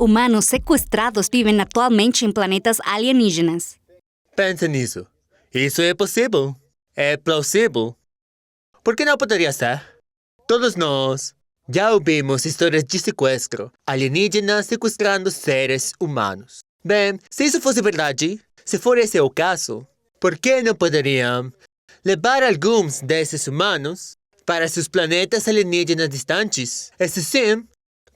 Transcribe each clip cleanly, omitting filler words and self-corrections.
humanos sequestrados vivem atualmente em planetas alienígenas. Pensa nisso. Isso é possível. É plausível. Por que não poderia ser? Todos nós já ouvimos histórias de sequestro, alienígenas sequestrando seres humanos. Bem, se isso fosse verdade, se for esse o caso, por que não poderiam levar alguns desses humanos para seus planetas alienígenas distantes? E se sim,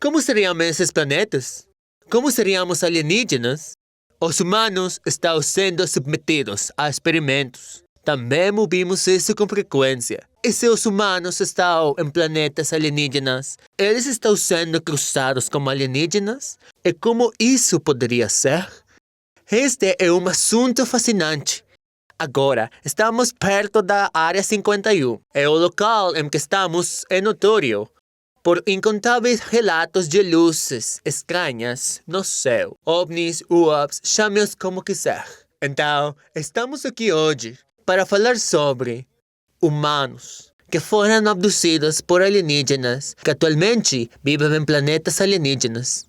como seriam esses planetas? Como seríamos alienígenas? Os humanos estão sendo submetidos a experimentos. Também ouvimos isso com frequência. E se os humanos estão em planetas alienígenas, eles estão sendo cruzados como alienígenas? E como isso poderia ser? Este é um assunto fascinante. Agora, estamos perto da Área 51. E o local em que estamos é notório por incontáveis relatos de luzes estranhas no céu. OVNIs, UAPs, chame-os como quiser. Então, estamos aqui hoje para falar sobre humanos que foram abduzidos por alienígenas que atualmente vivem em planetas alienígenas.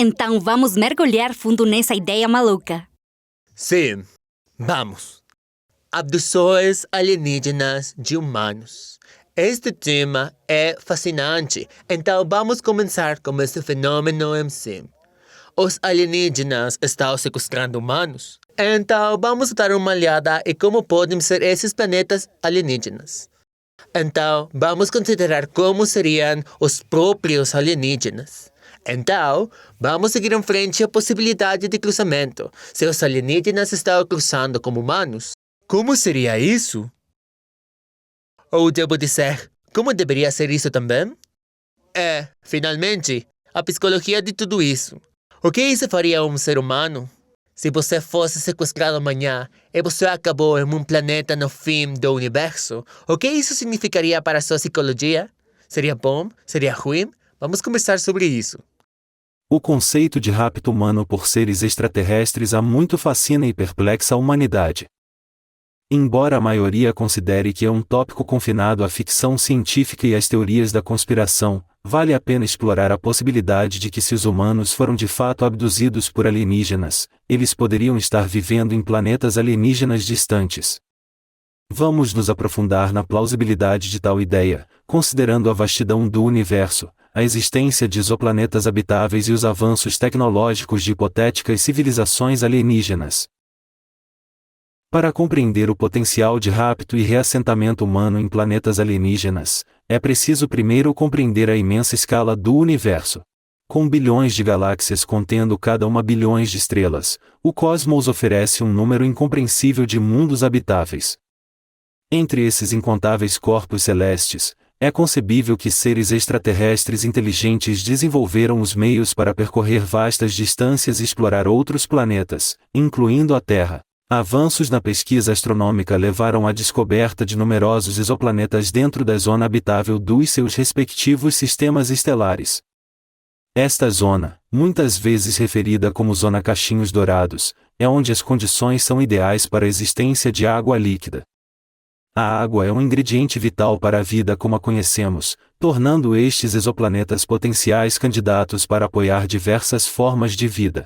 Então vamos mergulhar fundo nessa ideia maluca. Sim, vamos. Abduções alienígenas de humanos. Este tema é fascinante, então vamos começar com esse fenômeno em si. Os alienígenas estão sequestrando humanos? Então vamos dar uma olhada em como podem ser esses planetas alienígenas. Então vamos considerar como seriam os próprios alienígenas. Então, vamos seguir em frente à possibilidade de cruzamento. Se os alienígenas estão cruzando como humanos, como seria isso? Ou devo dizer, como deveria ser isso também? Finalmente, a psicologia de tudo isso. O que isso faria a um ser humano? Se você fosse sequestrado amanhã e você acabou em um planeta no fim do universo, o que isso significaria para a sua psicologia? Seria bom? Seria ruim? Vamos conversar sobre isso. O conceito de rapto humano por seres extraterrestres há muito fascina e perplexa a humanidade. Embora a maioria considere que é um tópico confinado à ficção científica e às teorias da conspiração, vale a pena explorar a possibilidade de que se os humanos foram de fato abduzidos por alienígenas, eles poderiam estar vivendo em planetas alienígenas distantes. Vamos nos aprofundar na plausibilidade de tal ideia, considerando a vastidão do universo, a existência de exoplanetas habitáveis e os avanços tecnológicos de hipotéticas civilizações alienígenas. Para compreender o potencial de rapto e reassentamento humano em planetas alienígenas, é preciso primeiro compreender a imensa escala do universo. Com bilhões de galáxias contendo cada uma bilhões de estrelas, o cosmos oferece um número incompreensível de mundos habitáveis. Entre esses incontáveis corpos celestes, é concebível que seres extraterrestres inteligentes desenvolveram os meios para percorrer vastas distâncias e explorar outros planetas, incluindo a Terra. Avanços na pesquisa astronômica levaram à descoberta de numerosos exoplanetas dentro da zona habitável dos seus respectivos sistemas estelares. Esta zona, muitas vezes referida como Zona Cachinhos Dourados, é onde as condições são ideais para a existência de água líquida. A água é um ingrediente vital para a vida como a conhecemos, tornando estes exoplanetas potenciais candidatos para apoiar diversas formas de vida.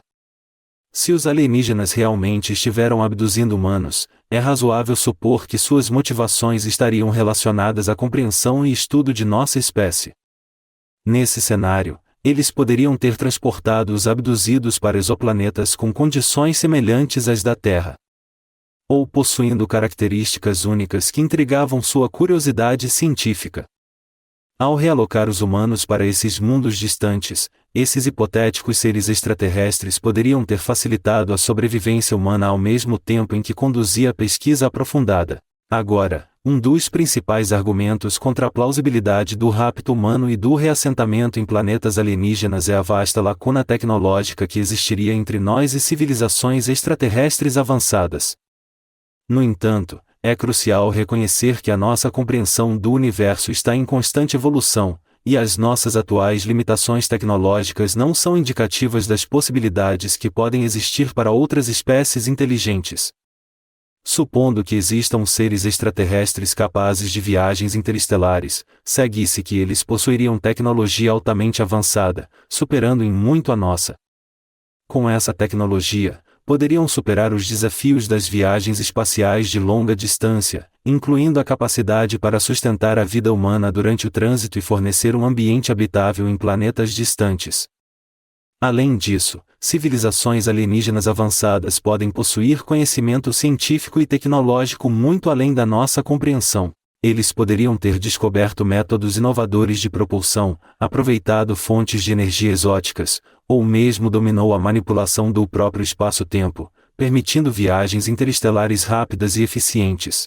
Se os alienígenas realmente estiveram abduzindo humanos, é razoável supor que suas motivações estariam relacionadas à compreensão e estudo de nossa espécie. Nesse cenário, eles poderiam ter transportado os abduzidos para exoplanetas com condições semelhantes às da Terra, ou possuindo características únicas que intrigavam sua curiosidade científica. Ao realocar os humanos para esses mundos distantes, esses hipotéticos seres extraterrestres poderiam ter facilitado a sobrevivência humana ao mesmo tempo em que conduzia a pesquisa aprofundada. Agora, um dos principais argumentos contra a plausibilidade do rapto humano e do reassentamento em planetas alienígenas é a vasta lacuna tecnológica que existiria entre nós e civilizações extraterrestres avançadas. No entanto, é crucial reconhecer que a nossa compreensão do universo está em constante evolução, e as nossas atuais limitações tecnológicas não são indicativas das possibilidades que podem existir para outras espécies inteligentes. Supondo que existam seres extraterrestres capazes de viagens interestelares, segue-se que eles possuiriam tecnologia altamente avançada, superando em muito a nossa. Com essa tecnologia, poderiam superar os desafios das viagens espaciais de longa distância, incluindo a capacidade para sustentar a vida humana durante o trânsito e fornecer um ambiente habitável em planetas distantes. Além disso, civilizações alienígenas avançadas podem possuir conhecimento científico e tecnológico muito além da nossa compreensão. Eles poderiam ter descoberto métodos inovadores de propulsão, aproveitado fontes de energia exóticas, ou mesmo dominou a manipulação do próprio espaço-tempo, permitindo viagens interestelares rápidas e eficientes.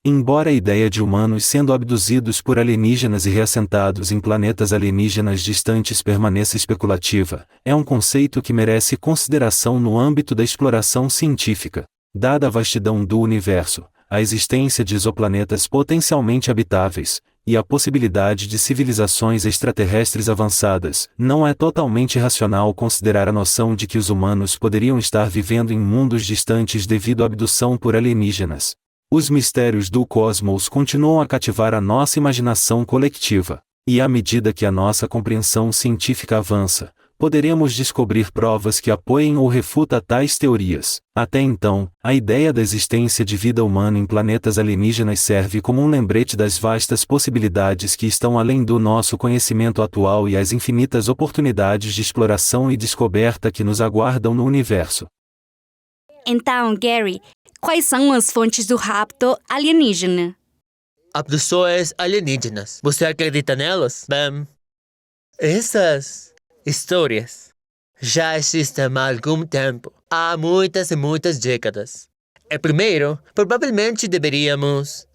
Embora a ideia de humanos sendo abduzidos por alienígenas e reassentados em planetas alienígenas distantes permaneça especulativa, é um conceito que merece consideração no âmbito da exploração científica. Dada a vastidão do universo, a existência de exoplanetas potencialmente habitáveis, e a possibilidade de civilizações extraterrestres avançadas, não é totalmente racional considerar a noção de que os humanos poderiam estar vivendo em mundos distantes devido à abdução por alienígenas. Os mistérios do cosmos continuam a cativar a nossa imaginação coletiva, e à medida que a nossa compreensão científica avança, poderemos descobrir provas que apoiem ou refutam tais teorias. Até então, a ideia da existência de vida humana em planetas alienígenas serve como um lembrete das vastas possibilidades que estão além do nosso conhecimento atual e as infinitas oportunidades de exploração e descoberta que nos aguardam no universo. Então, Gary, quais são as fontes do rapto alienígena? Abduções alienígenas. Você acredita nelas? Bem, essas histórias já existem há algum tempo. Há muitas e muitas décadas. E primeiro, provavelmente deveríamos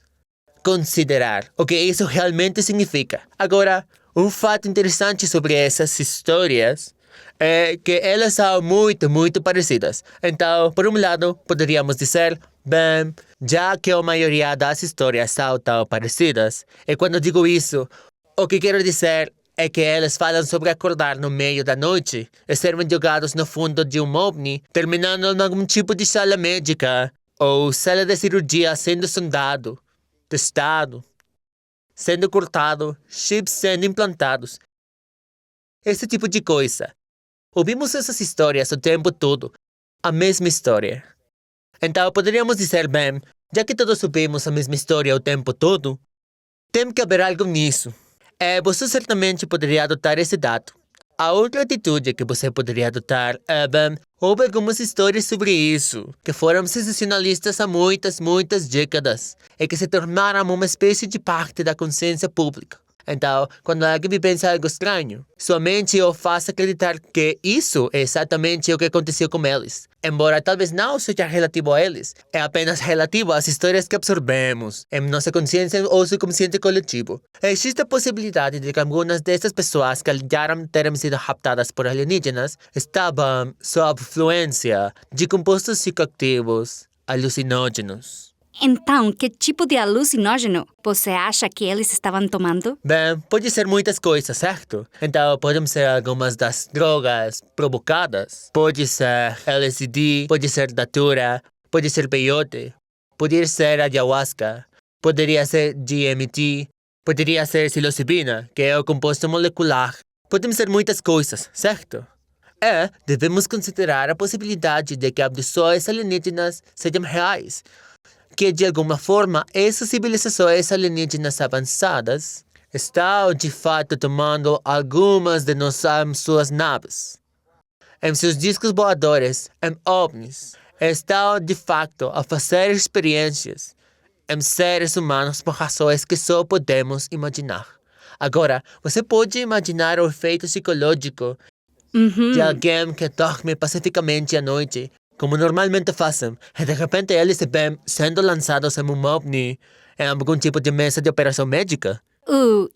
considerar o que isso realmente significa. Agora, um fato interessante sobre essas histórias é que elas são muito parecidas. Então, por um lado, poderíamos dizer, bem, já que a maioria das histórias são tão parecidas, e quando digo isso, o que quero dizer é que elas falam sobre acordar no meio da noite e serem jogados no fundo de um OVNI, terminando em algum tipo de sala médica ou sala de cirurgia sendo sondado, testado, sendo cortado, chips sendo implantados. Esse tipo de coisa. Ouvimos essas histórias o tempo todo, a mesma história. Então poderíamos dizer, bem, já que todos ouvimos a mesma história o tempo todo, tem que haver algo nisso. Você certamente poderia adotar esse dado. A outra atitude que você poderia adotar é, houve algumas histórias sobre isso, que foram sensacionalistas há muitas décadas, e que se tornaram uma espécie de parte da consciência pública. Então, quando alguém vivencia algo estranho, sua mente o faz acreditar que isso é exatamente o que aconteceu com eles. Embora talvez não seja relativo a eles, é apenas relativo às histórias que absorvemos em nossa consciência ou subconsciente coletivo. Existe a possibilidade de que algumas dessas pessoas que alegaram terem sido raptadas por alienígenas estavam sob influência de compostos psicoativos alucinógenos. Então, que tipo de alucinógeno você acha que eles estavam tomando? Bem, pode ser muitas coisas, certo? Então, podem ser algumas das drogas provocadas. Pode ser LSD, pode ser datura, pode ser peyote, poderia ser ayahuasca, poderia ser DMT, poderia ser psilocibina, que é o composto molecular. Podem ser muitas coisas, certo? E devemos considerar a possibilidade de que abduções alienígenas sejam reais, que de alguma forma essas civilizações alienígenas avançadas estão de fato tomando algumas de suas naves. Em seus discos voadores, em ovnis, estão de fato a fazer experiências em seres humanos por razões que só podemos imaginar. Agora, você pode imaginar o efeito psicológico de alguém que dorme pacificamente à noite, como normalmente fazem, e de repente eles se veem sendo lançados em um ovni em algum tipo de mesa de operação médica.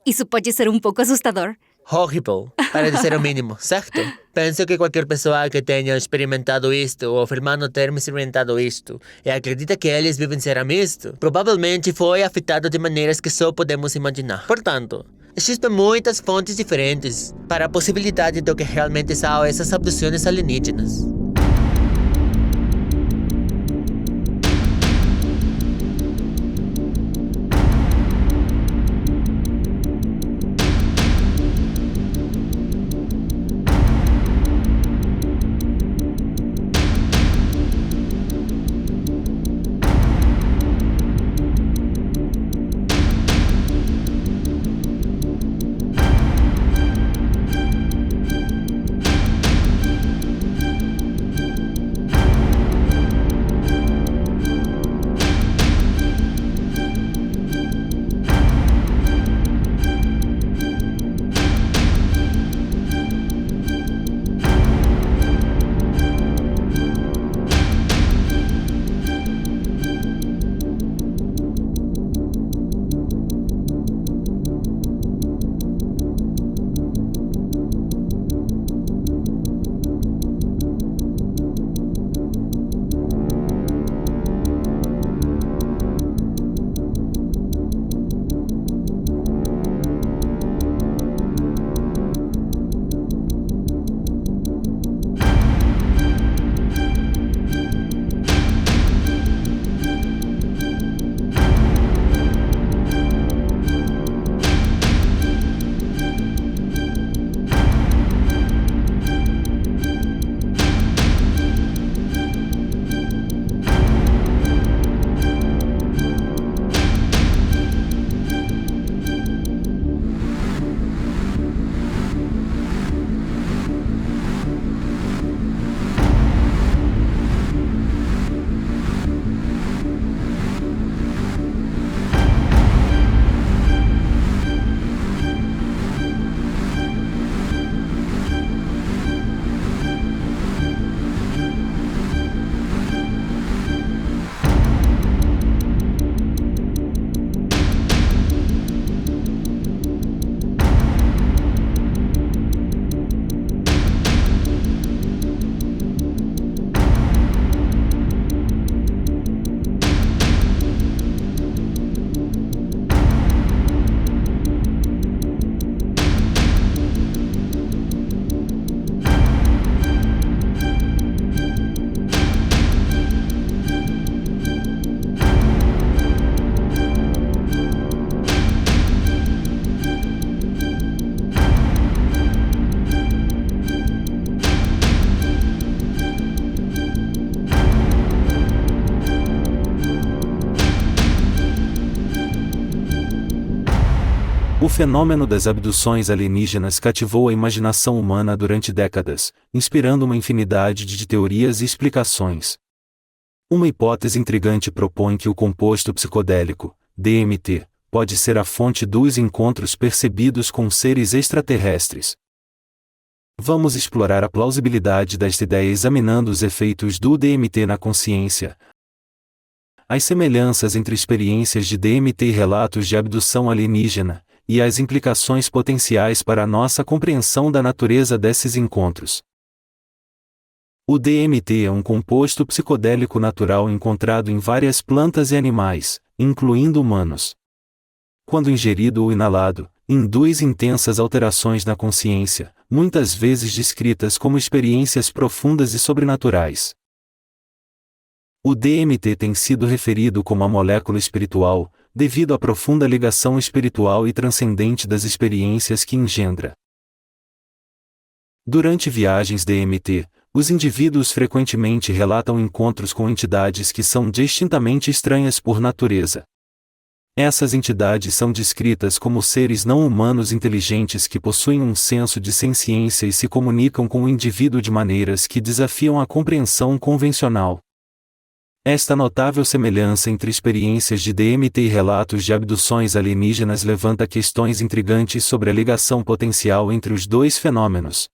Isso pode ser um pouco assustador. Horrível, para dizer o mínimo, certo? Penso que qualquer pessoa que tenha experimentado isto ou afirmando ter experimentado isto e acredita que eles vivenciaram isto, provavelmente foi afetado de maneiras que só podemos imaginar. Portanto, existem muitas fontes diferentes para a possibilidade de que realmente são essas abduções alienígenas. O fenômeno das abduções alienígenas cativou a imaginação humana durante décadas, inspirando uma infinidade de teorias e explicações. Uma hipótese intrigante propõe que o composto psicodélico, DMT, pode ser a fonte dos encontros percebidos com seres extraterrestres. Vamos explorar a plausibilidade desta ideia examinando os efeitos do DMT na consciência, as semelhanças entre experiências de DMT e relatos de abdução alienígena, e as implicações potenciais para a nossa compreensão da natureza desses encontros. O DMT é um composto psicodélico natural encontrado em várias plantas e animais, incluindo humanos. Quando ingerido ou inalado, induz intensas alterações na consciência, muitas vezes descritas como experiências profundas e sobrenaturais. O DMT tem sido referido como a molécula espiritual, devido à profunda ligação espiritual e transcendente das experiências que engendra. Durante viagens DMT, os indivíduos frequentemente relatam encontros com entidades que são distintamente estranhas por natureza. Essas entidades são descritas como seres não humanos inteligentes que possuem um senso de senciência e se comunicam com o indivíduo de maneiras que desafiam a compreensão convencional. Esta notável semelhança entre experiências de DMT e relatos de abduções alienígenas levanta questões intrigantes sobre a ligação potencial entre os dois fenômenos.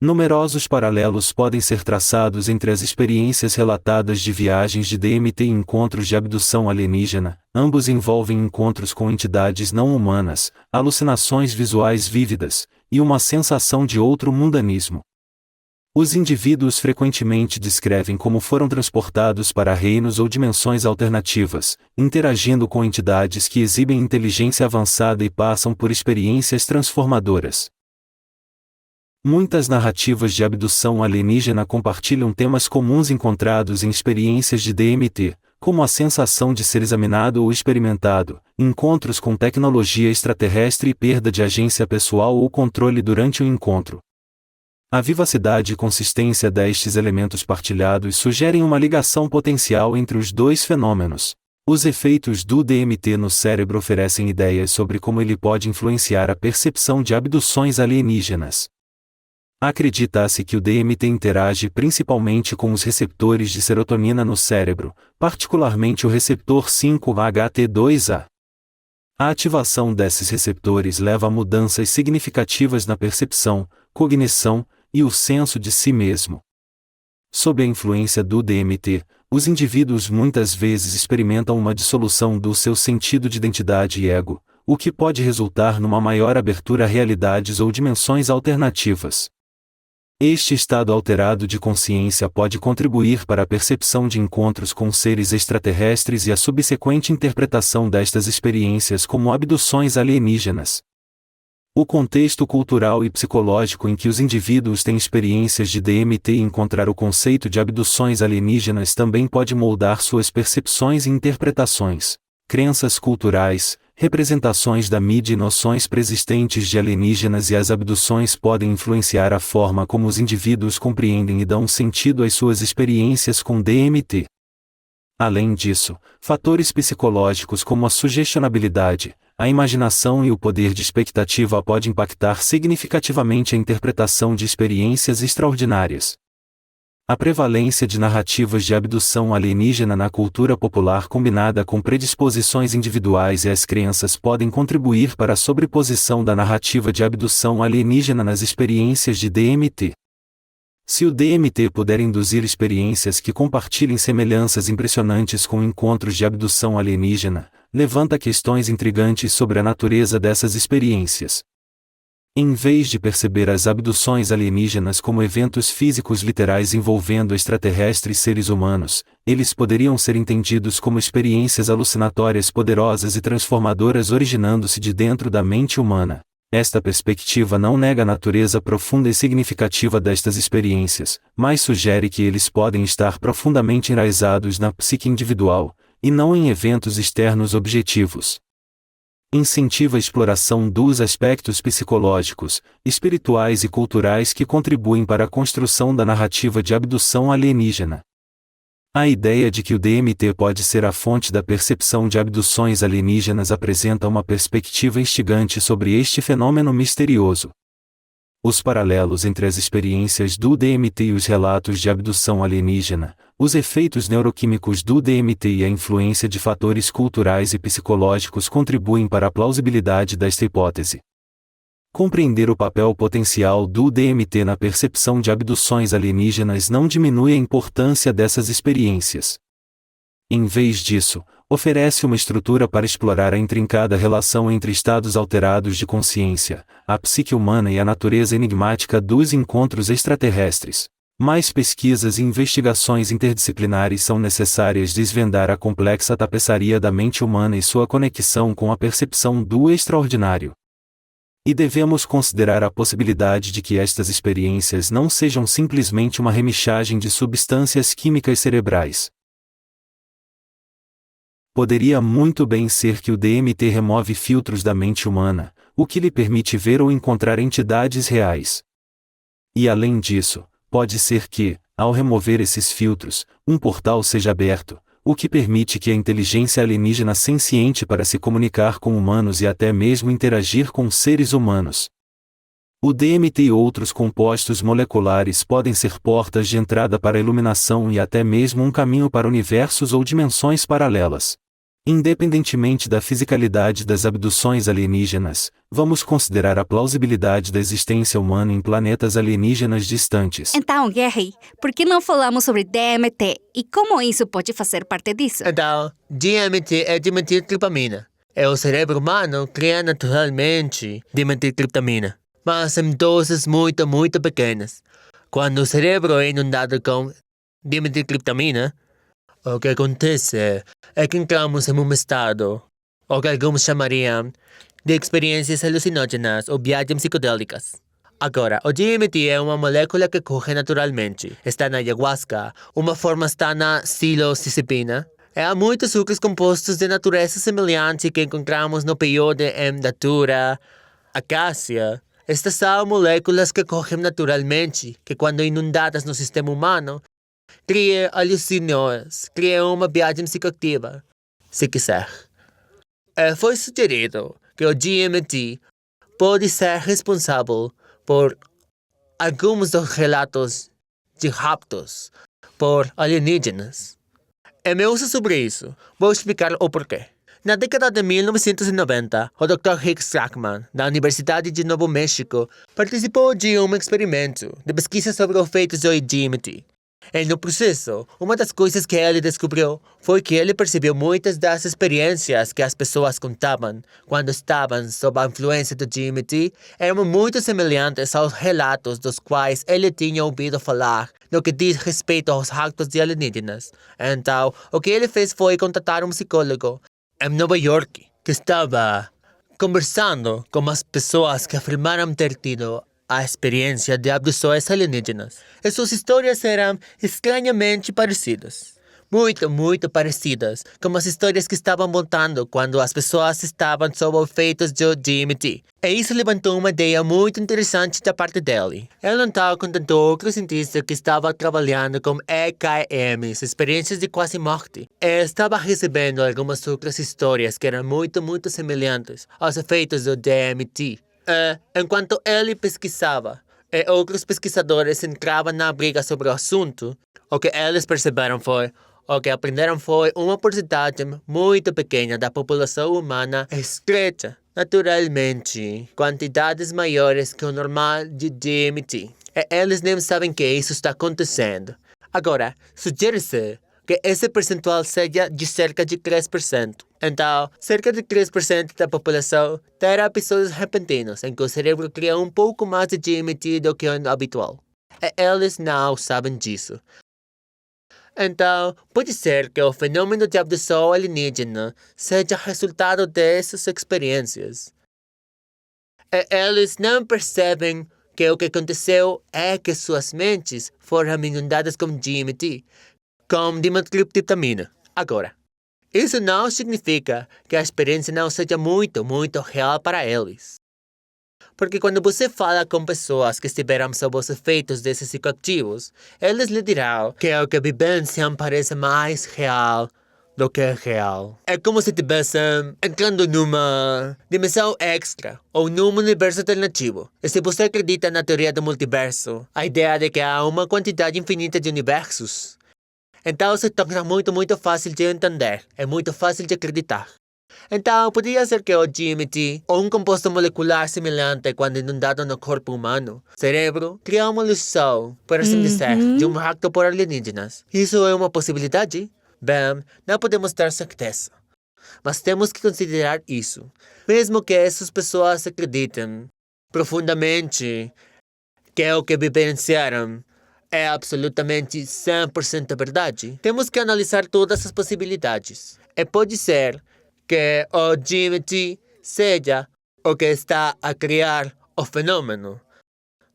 Numerosos paralelos podem ser traçados entre as experiências relatadas de viagens de DMT e encontros de abdução alienígena, ambos envolvem encontros com entidades não humanas, alucinações visuais vívidas, e uma sensação de outro mundanismo. Os indivíduos frequentemente descrevem como foram transportados para reinos ou dimensões alternativas, interagindo com entidades que exibem inteligência avançada e passam por experiências transformadoras. Muitas narrativas de abdução alienígena compartilham temas comuns encontrados em experiências de DMT, como a sensação de ser examinado ou experimentado, encontros com tecnologia extraterrestre e perda de agência pessoal ou controle durante o encontro. A vivacidade e consistência destes elementos partilhados sugerem uma ligação potencial entre os dois fenômenos. Os efeitos do DMT no cérebro oferecem ideias sobre como ele pode influenciar a percepção de abduções alienígenas. Acredita-se que o DMT interage principalmente com os receptores de serotonina no cérebro, particularmente o receptor 5-HT2A. A ativação desses receptores leva a mudanças significativas na percepção, cognição e o senso de si mesmo. Sob a influência do DMT, os indivíduos muitas vezes experimentam uma dissolução do seu sentido de identidade e ego, o que pode resultar numa maior abertura a realidades ou dimensões alternativas. Este estado alterado de consciência pode contribuir para a percepção de encontros com seres extraterrestres e a subsequente interpretação destas experiências como abduções alienígenas. O contexto cultural e psicológico em que os indivíduos têm experiências de DMT e encontrar o conceito de abduções alienígenas também pode moldar suas percepções e interpretações. Crenças culturais, representações da mídia e noções preexistentes de alienígenas e as abduções podem influenciar a forma como os indivíduos compreendem e dão sentido às suas experiências com DMT. Além disso, fatores psicológicos como a sugestionabilidade, a imaginação e o poder de expectativa podem impactar significativamente a interpretação de experiências extraordinárias. A prevalência de narrativas de abdução alienígena na cultura popular combinada com predisposições individuais e as crenças podem contribuir para a sobreposição da narrativa de abdução alienígena nas experiências de DMT. Se o DMT puder induzir experiências que compartilhem semelhanças impressionantes com encontros de abdução alienígena, levanta questões intrigantes sobre a natureza dessas experiências. Em vez de perceber as abduções alienígenas como eventos físicos literais envolvendo extraterrestres seres humanos, eles poderiam ser entendidos como experiências alucinatórias poderosas e transformadoras originando-se de dentro da mente humana. Esta perspectiva não nega a natureza profunda e significativa destas experiências, mas sugere que eles podem estar profundamente enraizados na psique individual, e não em eventos externos objetivos. Incentiva a exploração dos aspectos psicológicos, espirituais e culturais que contribuem para a construção da narrativa de abdução alienígena. A ideia de que o DMT pode ser a fonte da percepção de abduções alienígenas apresenta uma perspectiva instigante sobre este fenômeno misterioso. Os paralelos entre as experiências do DMT e os relatos de abdução alienígena, os efeitos neuroquímicos do DMT e a influência de fatores culturais e psicológicos contribuem para a plausibilidade desta hipótese. Compreender o papel potencial do DMT na percepção de abduções alienígenas não diminui a importância dessas experiências. Em vez disso, oferece uma estrutura para explorar a intrincada relação entre estados alterados de consciência, a psique humana e a natureza enigmática dos encontros extraterrestres. Mais pesquisas e investigações interdisciplinares são necessárias desvendar a complexa tapeçaria da mente humana e sua conexão com a percepção do extraordinário. E devemos considerar a possibilidade de que estas experiências não sejam simplesmente uma remixagem de substâncias químicas cerebrais. Poderia muito bem ser que o DMT remove filtros da mente humana, o que lhe permite ver ou encontrar entidades reais. E além disso, pode ser que, ao remover esses filtros, um portal seja aberto, o que permite que a inteligência alienígena senciente para se comunicar com humanos e até mesmo interagir com seres humanos. O DMT e outros compostos moleculares podem ser portas de entrada para a iluminação e até mesmo um caminho para universos ou dimensões paralelas. Independentemente da fisicalidade das abduções alienígenas, vamos considerar a plausibilidade da existência humana em planetas alienígenas distantes. Então, Gary, por que não falamos sobre DMT e como isso pode fazer parte disso? Então, DMT é dimetiltriptamina. É o cérebro humano cria naturalmente dimetiltriptamina, mas em doses muito, muito pequenas. Quando o cérebro é inundado com dimetiltriptamina, o que acontece é que entramos em um estado, o que alguns chamariam de experiências alucinógenas ou viagens psicodélicas. Agora, o DMT é uma molécula que corre naturalmente. Está na ayahuasca, uma forma está na psilocibina. Há muitos outros compostos de natureza semelhante que encontramos no peyote em datura, acácia. Estas são moléculas que correm naturalmente, que quando inundadas no sistema humano, cria alucinógenos, cria uma viagem psicoativa, se quiser. Foi sugerido que o DMT pode ser responsável por alguns dos relatos de raptos por alienígenas. Em meu uso sobre isso, vou explicar o porquê. Na década de 1990, o Dr. Rick Strackman, da Universidade de Novo México, participou de um experimento de pesquisa sobre os efeitos do DMT. E no processo, uma das coisas que ele descobriu foi que ele percebeu muitas das experiências que as pessoas contavam quando estavam sob a influência do DMT eram muito semelhantes aos relatos dos quais ele tinha ouvido falar no que diz respeito aos raptos de alienígenas. Então, o que ele fez foi contatar um psicólogo em Nova York que estava conversando com as pessoas que afirmaram ter tido a experiência de abduções alienígenas. E suas histórias eram estranhamente parecidas. Muito, muito parecidas com as histórias que estavam montando quando as pessoas estavam sob efeitos do DMT. E isso levantou uma ideia muito interessante da parte dele. Ele então contatou outro cientista que estava trabalhando com EKMs, experiências de quase morte. E estava recebendo algumas outras histórias que eram muito, muito semelhantes aos efeitos do DMT. Enquanto ele pesquisava e outros pesquisadores entravam na briga sobre o assunto, o que eles perceberam foi, o que aprenderam foi uma porcentagem muito pequena da população humana estreita, naturalmente, quantidades maiores que o normal de DMT. E eles nem sabem que isso está acontecendo. Agora, sugere-se que esse percentual seja de cerca de 3%. Então, cerca de 3% da população terá episódios repentinos em que o cérebro cria um pouco mais de DMT do que o habitual. E eles não sabem disso. Então, pode ser que o fenômeno de abdução alienígena seja resultado dessas experiências. E eles não percebem que o que aconteceu é que suas mentes foram inundadas com DMT, com dimetiltriptamina. Agora, isso não significa que a experiência não seja muito, muito real para eles. Porque quando você fala com pessoas que estiveram sob os efeitos desses psicoativos, eles lhe dirão que o que vivenciam parece mais real do que é real. É como se estivessem entrando numa dimensão extra ou num universo alternativo. E se você acredita na teoria do multiverso, a ideia de que há uma quantidade infinita de universos, então se torna muito fácil de entender. É muito fácil de acreditar. Então, poderia ser que o DMT, ou um composto molecular semelhante quando inundado no corpo humano, cérebro, cria uma ilusão, por assim dizer, de um rapto por alienígenas. Isso é uma possibilidade? Bem, não podemos ter certeza. Mas temos que considerar isso. Mesmo que essas pessoas acreditem profundamente que o que vivenciaram é absolutamente 100% verdade, temos que analisar todas as possibilidades. E pode ser que o DMT seja o que está a criar o fenômeno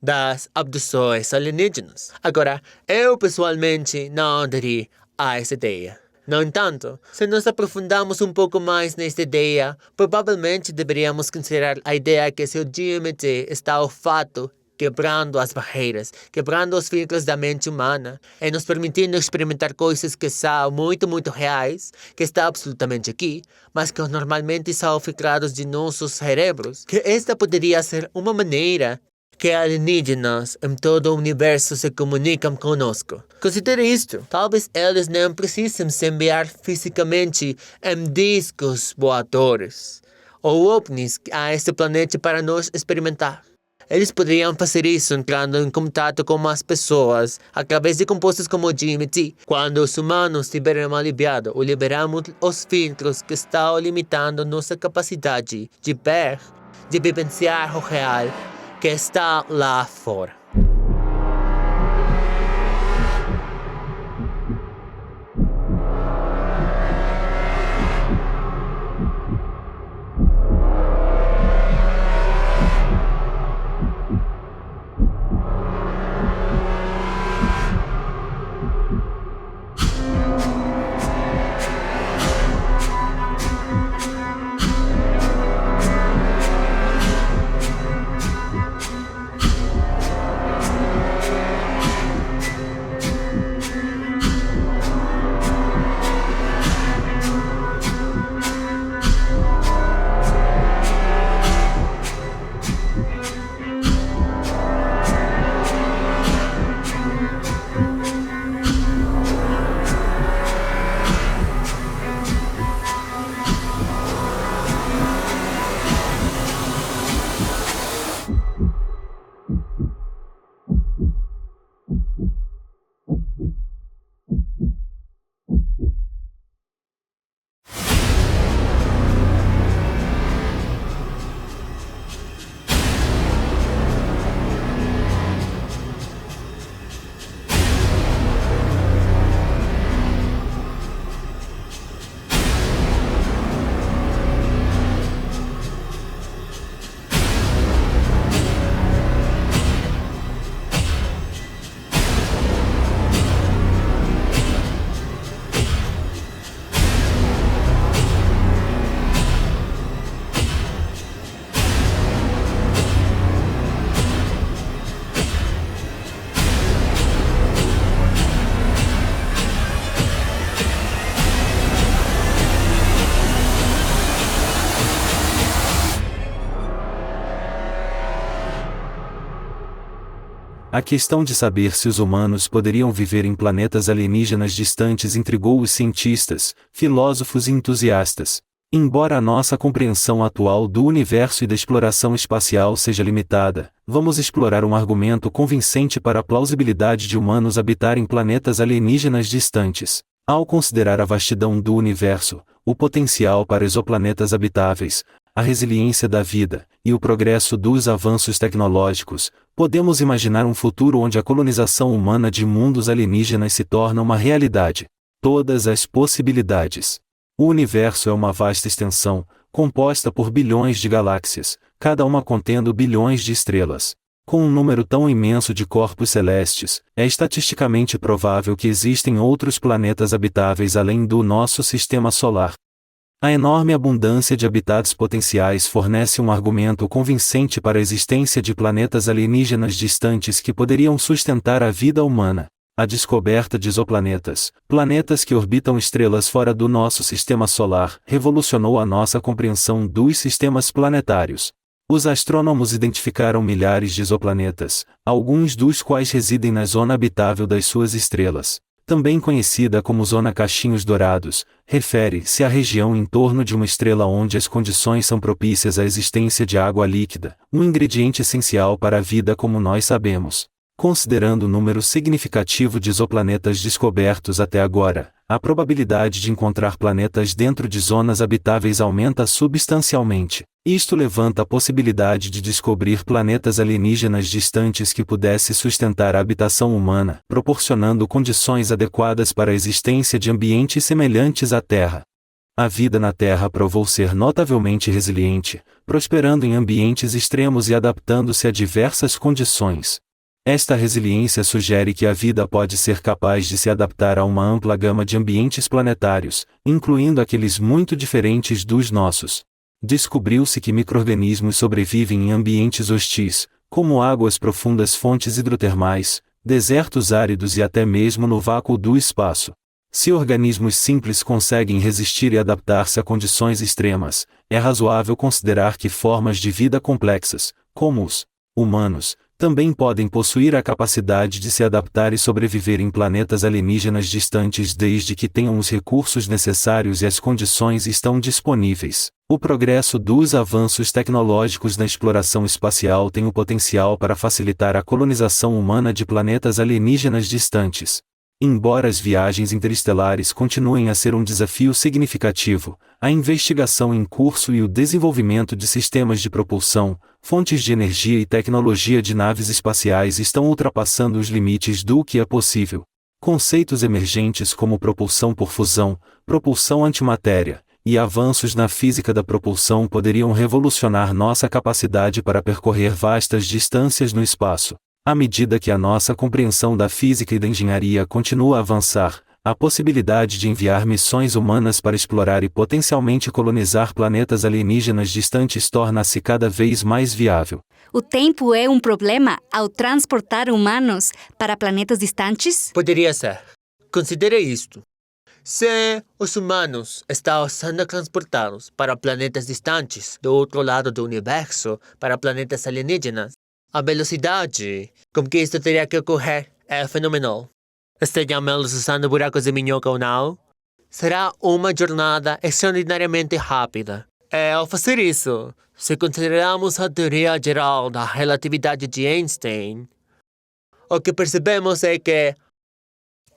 das abduções alienígenas. Agora, eu pessoalmente não aderi a essa ideia. No entanto, se nos aprofundamos um pouco mais nesta ideia, provavelmente deveríamos considerar a ideia que se o DMT está ao fato quebrando as barreiras, quebrando os filtros da mente humana e nos permitindo experimentar coisas que são muito reais, que estão absolutamente aqui, mas que normalmente são filtrados de nossos cérebros, que esta poderia ser uma maneira que alienígenas em todo o universo se comunicam conosco. Considere isto. Talvez eles não precisem se enviar fisicamente em discos voadores ou ovnis a este planeta para nos experimentar. Eles poderiam fazer isso entrando em contato com as pessoas através de compostos como o DMT. Quando os humanos estiverem aliviados ou liberamos os filtros que estão limitando nossa capacidade de ver, de vivenciar o real que está lá fora. A questão de saber se os humanos poderiam viver em planetas alienígenas distantes intrigou os cientistas, filósofos e entusiastas. Embora a nossa compreensão atual do universo e da exploração espacial seja limitada, vamos explorar um argumento convincente para a plausibilidade de humanos habitarem planetas alienígenas distantes. Ao considerar a vastidão do universo, o potencial para exoplanetas habitáveis, a resiliência da vida e o progresso dos avanços tecnológicos, podemos imaginar um futuro onde a colonização humana de mundos alienígenas se torna uma realidade. Todas as possibilidades. O universo é uma vasta extensão, composta por bilhões de galáxias, cada uma contendo bilhões de estrelas. Com um número tão imenso de corpos celestes, é estatisticamente provável que existem outros planetas habitáveis além do nosso sistema solar. A enorme abundância de habitats potenciais fornece um argumento convincente para a existência de planetas alienígenas distantes que poderiam sustentar a vida humana. A descoberta de exoplanetas, planetas que orbitam estrelas fora do nosso sistema solar, revolucionou a nossa compreensão dos sistemas planetários. Os astrônomos identificaram milhares de exoplanetas, alguns dos quais residem na zona habitável das suas estrelas. Também conhecida como zona Cachinhos Dourados, refere-se à região em torno de uma estrela onde as condições são propícias à existência de água líquida, um ingrediente essencial para a vida como nós sabemos. Considerando o número significativo de exoplanetas descobertos até agora, a probabilidade de encontrar planetas dentro de zonas habitáveis aumenta substancialmente. Isto levanta a possibilidade de descobrir planetas alienígenas distantes que pudesse sustentar a habitação humana, proporcionando condições adequadas para a existência de ambientes semelhantes à Terra. A vida na Terra provou ser notavelmente resiliente, prosperando em ambientes extremos e adaptando-se a diversas condições. Esta resiliência sugere que a vida pode ser capaz de se adaptar a uma ampla gama de ambientes planetários, incluindo aqueles muito diferentes dos nossos. Descobriu-se que micro-organismos sobrevivem em ambientes hostis, como águas profundas, fontes hidrotermais, desertos áridos e até mesmo no vácuo do espaço. Se organismos simples conseguem resistir e adaptar-se a condições extremas, é razoável considerar que formas de vida complexas, como os humanos, também podem possuir a capacidade de se adaptar e sobreviver em planetas alienígenas distantes desde que tenham os recursos necessários e as condições estão disponíveis. O progresso dos avanços tecnológicos na exploração espacial tem o potencial para facilitar a colonização humana de planetas alienígenas distantes. Embora as viagens interestelares continuem a ser um desafio significativo, a investigação em curso e o desenvolvimento de sistemas de propulsão, fontes de energia e tecnologia de naves espaciais estão ultrapassando os limites do que é possível. Conceitos emergentes como propulsão por fusão, propulsão antimatéria, e avanços na física da propulsão poderiam revolucionar nossa capacidade para percorrer vastas distâncias no espaço. À medida que a nossa compreensão da física e da engenharia continua a avançar, a possibilidade de enviar missões humanas para explorar e potencialmente colonizar planetas alienígenas distantes torna-se cada vez mais viável. O tempo é um problema ao transportar humanos para planetas distantes? Poderia ser. Considere isto. Se os humanos estão sendo transportados para planetas distantes do outro lado do universo, para planetas alienígenas, a velocidade com que isto teria que ocorrer é fenomenal. Estejamos usando buracos de minhoca ou não, será uma jornada extraordinariamente rápida. E ao fazer isso, se considerarmos a teoria geral da relatividade de Einstein, o que percebemos é que,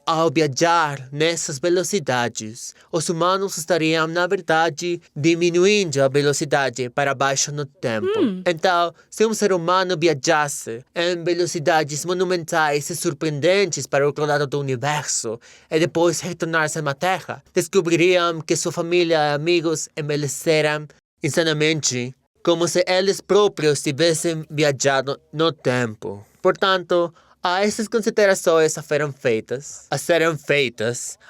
ao viajar nessas velocidades, os humanos estariam, na verdade, diminuindo a velocidade para baixo no tempo. Então, se um ser humano viajasse em velocidades monumentais e surpreendentes para o outro lado do universo e depois retornasse à Terra, descobririam que sua família e amigos envelheceram insanamente, como se eles próprios tivessem viajado no tempo. Portanto, essas considerações a serem feitas,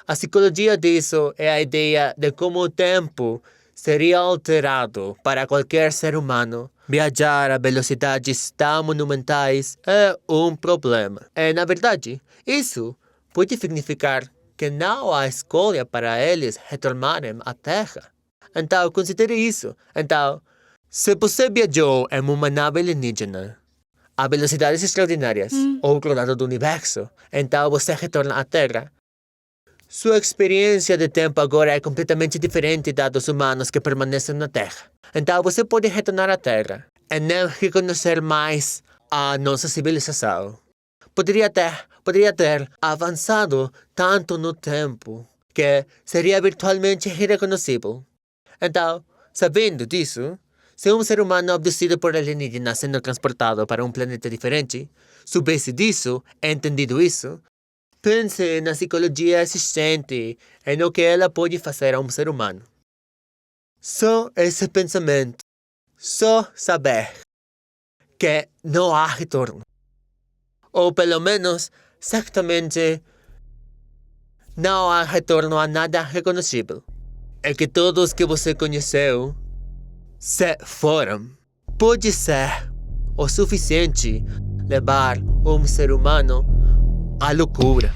a psicologia disso é a ideia de como o tempo seria alterado para qualquer ser humano. Viajar a velocidades tão monumentais é um problema. E, na verdade, isso pode significar que não há escolha para eles retornarem à Terra. Então, considere isso. Então, se você viajou em uma nave alienígena a velocidades extraordinárias, ao outro lado do universo, então você retorna à Terra. Sua experiência de tempo agora é completamente diferente da dos humanos que permanecem na Terra. Então você pode retornar à Terra e não reconhecer mais a nossa civilização. Poderia ter avançado tanto no tempo que seria virtualmente irreconhecível. Então, sabendo disso, se um ser humano abduzido por alienígenas sendo transportado para um planeta diferente, soubesse disso, entendido isso, pense na psicologia existente e no que ela pode fazer a um ser humano. Só esse pensamento, só saber que não há retorno, ou pelo menos, certamente, não há retorno a nada reconhecível, é que todos que você conheceu se foram. Pode ser o suficiente levar um ser humano à loucura.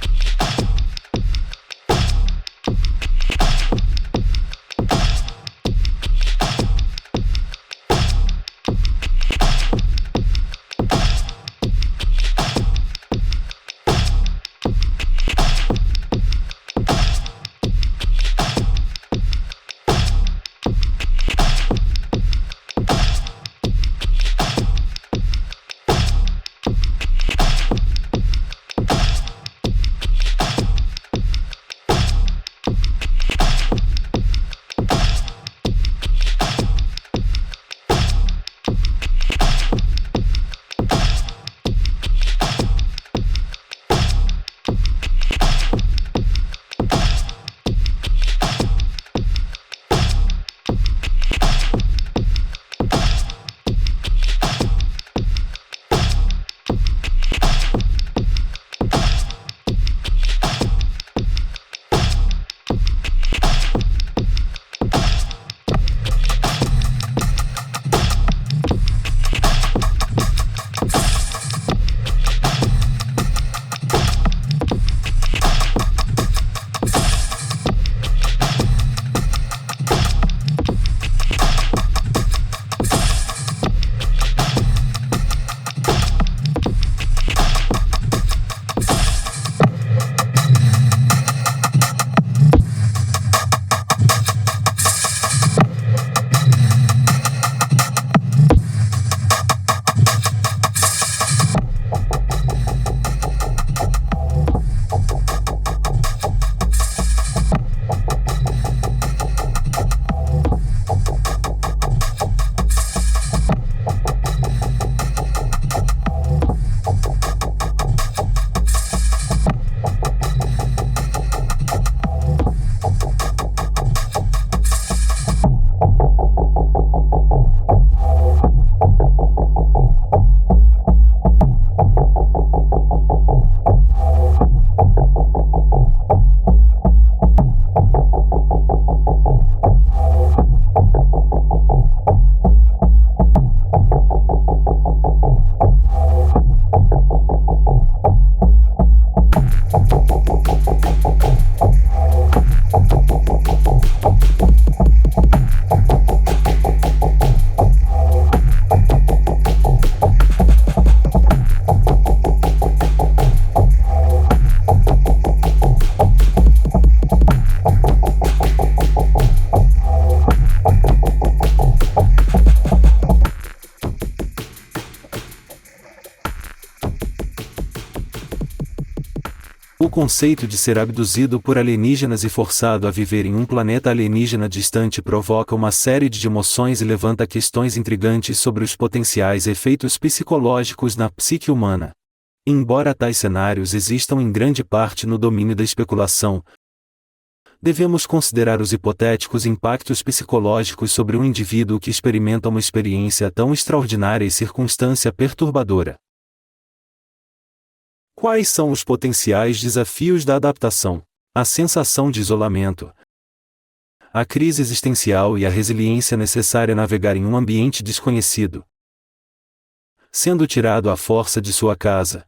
O conceito de ser abduzido por alienígenas e forçado a viver em um planeta alienígena distante provoca uma série de emoções e levanta questões intrigantes sobre os potenciais efeitos psicológicos na psique humana. Embora tais cenários existam em grande parte no domínio da especulação, devemos considerar os hipotéticos impactos psicológicos sobre um indivíduo que experimenta uma experiência tão extraordinária e circunstância perturbadora. Quais são os potenciais desafios da adaptação? A sensação de isolamento, a crise existencial e a resiliência necessária a navegar em um ambiente desconhecido. Sendo tirado à força de sua casa,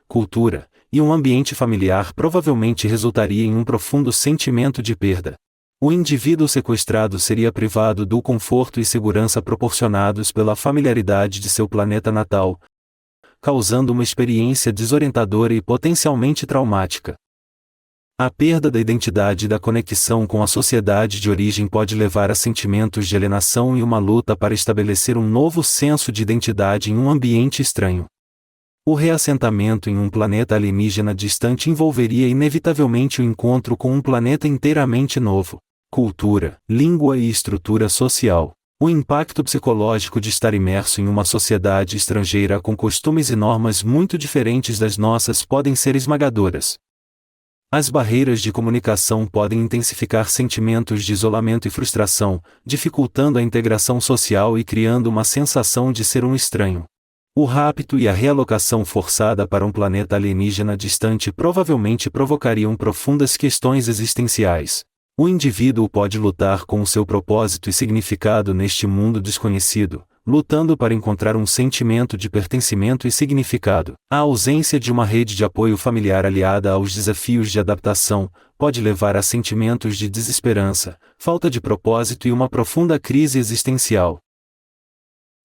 cultura, e um ambiente familiar provavelmente resultaria em um profundo sentimento de perda. O indivíduo sequestrado seria privado do conforto e segurança proporcionados pela familiaridade de seu planeta natal, causando uma experiência desorientadora e potencialmente traumática. A perda da identidade e da conexão com a sociedade de origem pode levar a sentimentos de alienação e uma luta para estabelecer um novo senso de identidade em um ambiente estranho. O reassentamento em um planeta alienígena distante envolveria inevitavelmente o encontro com um planeta inteiramente novo. Cultura, língua e estrutura social. O impacto psicológico de estar imerso em uma sociedade estrangeira com costumes e normas muito diferentes das nossas podem ser esmagadoras. As barreiras de comunicação podem intensificar sentimentos de isolamento e frustração, dificultando a integração social e criando uma sensação de ser um estranho. O rapto e a realocação forçada para um planeta alienígena distante provavelmente provocariam profundas questões existenciais. O indivíduo pode lutar com o seu propósito e significado neste mundo desconhecido, lutando para encontrar um sentimento de pertencimento e significado. A ausência de uma rede de apoio familiar aliada aos desafios de adaptação pode levar a sentimentos de desesperança, falta de propósito e uma profunda crise existencial.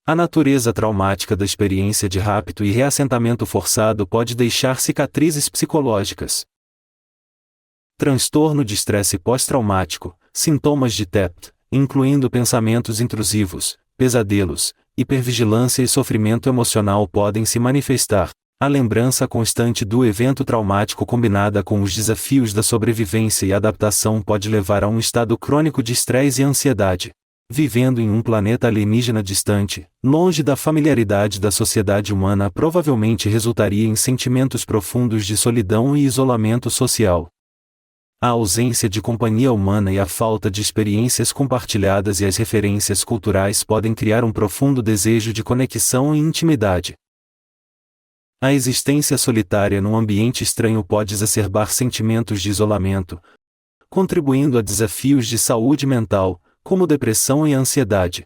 A natureza traumática da experiência de rapto e reassentamento forçado pode deixar cicatrizes psicológicas. Transtorno de estresse pós-traumático, sintomas de TEPT, incluindo pensamentos intrusivos, pesadelos, hipervigilância e sofrimento emocional podem se manifestar. A lembrança constante do evento traumático combinada com os desafios da sobrevivência e adaptação pode levar a um estado crônico de estresse e ansiedade. Vivendo em um planeta alienígena distante, longe da familiaridade da sociedade humana, provavelmente resultaria em sentimentos profundos de solidão e isolamento social. A ausência de companhia humana e a falta de experiências compartilhadas e as referências culturais podem criar um profundo desejo de conexão e intimidade. A existência solitária num ambiente estranho pode exacerbar sentimentos de isolamento, contribuindo a desafios de saúde mental, como depressão e ansiedade.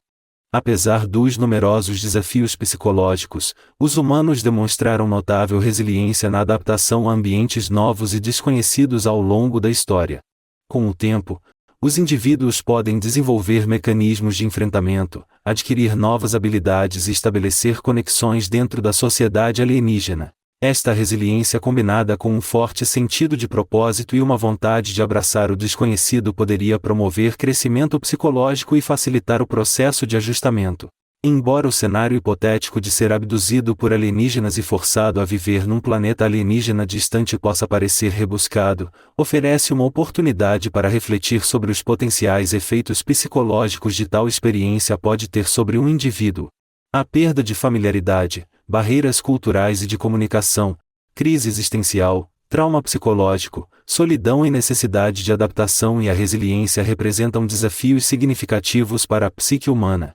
Apesar dos numerosos desafios psicológicos, os humanos demonstraram notável resiliência na adaptação a ambientes novos e desconhecidos ao longo da história. Com o tempo, os indivíduos podem desenvolver mecanismos de enfrentamento, adquirir novas habilidades e estabelecer conexões dentro da sociedade alienígena. Esta resiliência combinada com um forte sentido de propósito e uma vontade de abraçar o desconhecido poderia promover crescimento psicológico e facilitar o processo de ajustamento. Embora o cenário hipotético de ser abduzido por alienígenas e forçado a viver num planeta alienígena distante possa parecer rebuscado, oferece uma oportunidade para refletir sobre os potenciais efeitos psicológicos de tal experiência pode ter sobre um indivíduo. A perda de familiaridade, barreiras culturais e de comunicação, crise existencial, trauma psicológico, solidão e necessidade de adaptação e a resiliência representam desafios significativos para a psique humana.